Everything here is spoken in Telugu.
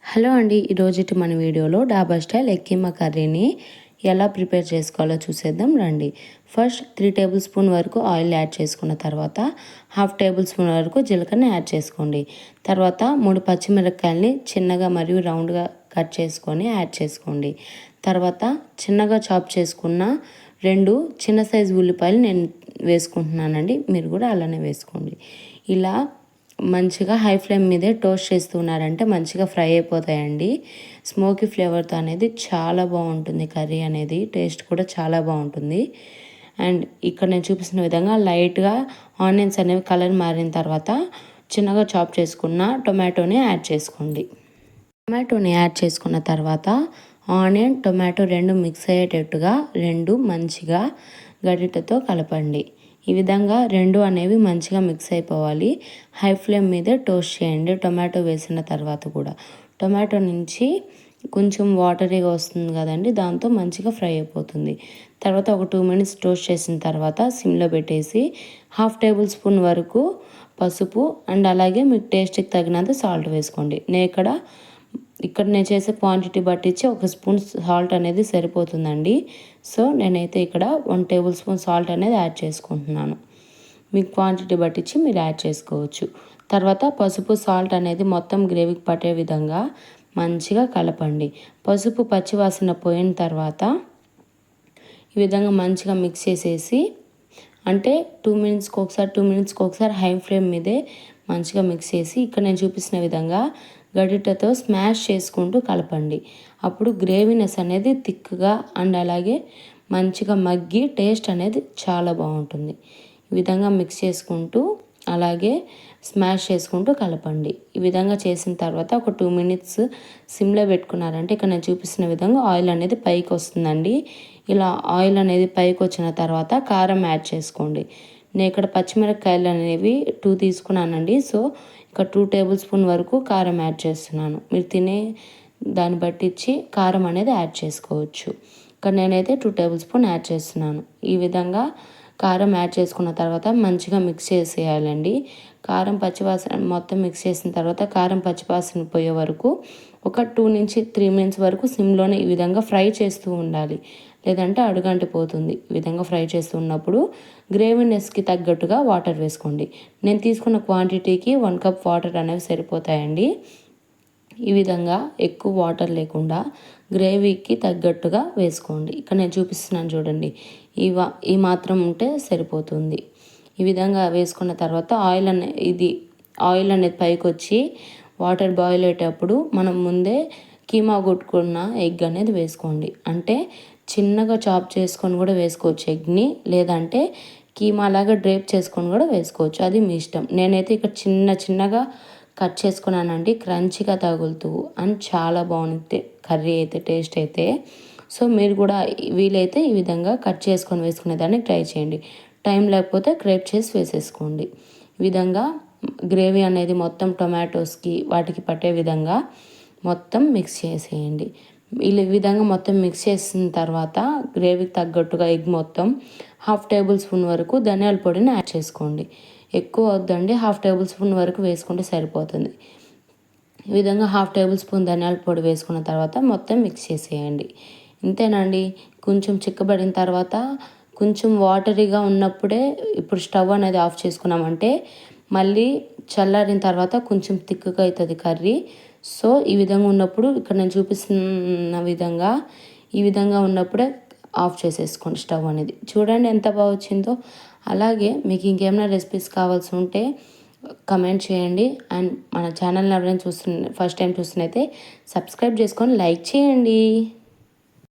హలో అండి, ఈరోజుటి మన వీడియోలో డాబా స్టైల్ ఎగ్ కీమా కర్రీని ఎలా ప్రిపేర్ చేసుకోవాలో చూసేద్దాం రండి. ఫస్ట్ 3 టేబుల్ స్పూన్ వరకు ఆయిల్ యాడ్ చేసుకున్న తర్వాత 1/2 టేబుల్ స్పూన్ వరకు జీలకర్రని యాడ్ చేసుకోండి. తర్వాత 3 పచ్చిమిరపకాయలని చిన్నగా మరియు రౌండ్గా కట్ చేసుకొని యాడ్ చేసుకోండి. తర్వాత చిన్నగా చాప్ చేసుకున్న 2 చిన్న సైజు ఉల్లిపాయలు నేను వేసుకుంటున్నానండి. మీరు కూడా అలానే వేసుకోండి. ఇలా మంచిగా హై ఫ్లేమ్ మీదే టోస్ట్ చేస్తున్నారంటే మంచిగా ఫ్రై అయిపోతాయండి. స్మోకీ ఫ్లేవర్తో అనేది చాలా బాగుంటుంది కర్రీ అనేది, టేస్ట్ కూడా చాలా బాగుంటుంది. అండ్ ఇక్కడ నేను చూపిస్తున్న విధంగా లైట్గా ఆనియన్స్ అనేవి కలర్ మారిన తర్వాత చిన్నగా చాప్ చేసుకున్న టొమాటోని యాడ్ చేసుకోండి. టొమాటోని యాడ్ చేసుకున్న తర్వాత ఆనియన్ టొమాటో 2 మిక్స్ అయ్యేటట్టుగా 2 మంచిగా గరిటెతో కలపండి. ఈ విధంగా 2 అనేవి మంచిగా మిక్స్ అయిపోవాలి. హై ఫ్లేమ్ మీదే టోస్ట్ చేయండి టొమాటో వేసిన తర్వాత కూడా. టొమాటో నుంచి కొంచెం వాటరీగా వస్తుంది కదండి, దాంతో మంచిగా ఫ్రై అయిపోతుంది. తర్వాత ఒక 2 మినిట్స్ టోస్ట్ చేసిన తర్వాత సిమ్లో పెట్టేసి 1/2 టేబుల్ స్పూన్ వరకు పసుపు అండ్ అలాగే మీకు టేస్ట్కి తగినంత సాల్ట్ వేసుకోండి. ఇక్కడ నేను చేసే క్వాంటిటీ బట్టించి 1 స్పూన్ సాల్ట్ అనేది సరిపోతుందండి. సో నేనైతే ఇక్కడ 1 టేబుల్ స్పూన్ సాల్ట్ అనేది యాడ్ చేసుకుంటున్నాను. మీ క్వాంటిటీ బట్టించి మీరు యాడ్ చేసుకోవచ్చు. తర్వాత పసుపు సాల్ట్ అనేది మొత్తం గ్రేవీకి పట్టే విధంగా మంచిగా కలపండి. పసుపు పచ్చివాసన పోయిన తర్వాత ఈ విధంగా మంచిగా మిక్స్ చేసేసి, అంటే 2 మినిట్స్కి ఒకసారి హై ఫ్లేమ్ మీదే మంచిగా మిక్స్ చేసి ఇక్కడ నేను చూపిస్తున్న విధంగా గరిటెతో స్మాష్ చేసుకుంటూ కలపండి. అప్పుడు గ్రేవీనెస్ అనేది థిక్గా అండ్ అలాగే మంచిగా మగ్గి టేస్ట్ అనేది చాలా బాగుంటుంది. ఈ విధంగా మిక్స్ చేసుకుంటూ అలాగే స్మాష్ చేసుకుంటూ కలపండి. ఈ విధంగా చేసిన తర్వాత ఒక 2 మినిట్స్ సిమ్లో పెట్టుకున్నారంటే ఇక్కడ నేను చూపిస్తున్న విధంగా ఆయిల్ అనేది పైకి వస్తుందండి. ఇలా ఆయిల్ అనేది పైకి వచ్చిన తర్వాత కారం యాడ్ చేసుకోండి. నేను ఇక్కడ పచ్చిమిరపకాయలు అనేవి 2 తీసుకున్నానండి. సో ఇక్కడ 2 టేబుల్ స్పూన్ వరకు కారం యాడ్ చేస్తున్నాను. మీరు తినే దాన్ని బట్టించి కారం అనేది యాడ్ చేసుకోవచ్చు. ఇక్కడ నేనైతే 2 టేబుల్ స్పూన్ యాడ్ చేస్తున్నాను. ఈ విధంగా కారం యాడ్ చేసుకున్న తర్వాత మంచిగా మిక్స్ చేసేయాలండి. కారం పచ్చివాసన మొత్తం మిక్స్ చేసిన తర్వాత కారం పచ్చివాసన పోయే వరకు ఒక 2 నుంచి 3 మినిట్స్ వరకు సిమ్లోనే ఈ విధంగా ఫ్రై చేస్తూ ఉండాలి, లేదంటే అడుగంటిపోతుంది. ఈ విధంగా ఫ్రై చేస్తున్నప్పుడు గ్రేవీనెస్కి తగ్గట్టుగా వాటర్ వేసుకోండి. నేను తీసుకున్న క్వాంటిటీకి 1 కప్ వాటర్ అనేవి సరిపోతాయండి. ఈ విధంగా ఎక్కువ వాటర్ లేకుండా గ్రేవీకి తగ్గట్టుగా వేసుకోండి. ఇక్కడ నేను చూపిస్తున్నాను చూడండి, ఈ మాత్రం ఉంటే సరిపోతుంది. ఈ విధంగా వేసుకున్న తర్వాత ఆయిల్ అనేది పైకి వచ్చి వాటర్ బాయిల్ అయ్యేటప్పుడు మనం ముందే కీమా కొట్టుకున్న ఎగ్ అనేది వేసుకోండి. అంటే చిన్నగా చాప్ చేసుకొని కూడా వేసుకోవచ్చు ఎగ్ని, లేదంటే కీమా లాగా డ్రేప్ చేసుకొని కూడా వేసుకోవచ్చు, అది మీ ఇష్టం. నేనైతే ఇక్కడ చిన్నగా కట్ చేసుకున్నానండి, క్రంచిగా తగులుతూ అని చాలా బాగుంది కర్రీ అయితే, టేస్ట్ అయితే. సో మీరు కూడా వీలైతే ఈ విధంగా కట్ చేసుకొని వేసుకునేదానికి ట్రై చేయండి. టైం లేకపోతే క్రేప్ చేసి వేసేసుకోండి. ఈ విధంగా గ్రేవీ అనేది మొత్తం టొమాటోస్కి వాటికి పట్టే విధంగా మొత్తం మిక్స్ చేసేయండి. ఈ విధంగా మొత్తం మిక్స్ చేసిన తర్వాత గ్రేవీకి తగ్గట్టుగా ఎగ్ మొత్తం 1/2 టేబుల్ స్పూన్ వరకు ధనియాల పొడిని యాడ్ చేసుకోండి. ఎక్కువ వద్దండి, 1/2 టేబుల్ స్పూన్ వరకు వేసుకుంటే సరిపోతుంది. ఈ విధంగా 1/2 టేబుల్ స్పూన్ ధనియాల పొడి వేసుకున్న తర్వాత మొత్తం మిక్స్ చేసేయండి. ఇంతేనండి. కొంచెం చిక్కబడిన తర్వాత కొంచెం వాటరీగా ఉన్నప్పుడే ఇప్పుడు స్టవ్ అనేది ఆఫ్ చేసుకున్నామంటే మళ్ళీ చల్లారిన తర్వాత కొంచెం థిక్గా అవుతుంది కర్రీ. సో ఈ విధంగా ఉన్నప్పుడు ఇక్కడ నేను చూపిస్తున్న విధంగా ఈ విధంగా ఉన్నప్పుడే ఆఫ్ చేసేసుకోండి స్టవ్ అనేది. చూడండి ఎంత బాగా వచ్చిందో. అలాగే మీకు ఇంకేమైనా రెసిపీస్ కావాల్సి ఉంటే కమెంట్ చేయండి. అండ్ మన ఛానల్ని ఎవరైనా ఫస్ట్ టైం చూస్తున్నైతే సబ్స్క్రైబ్ చేసుకొని లైక్ చేయండి.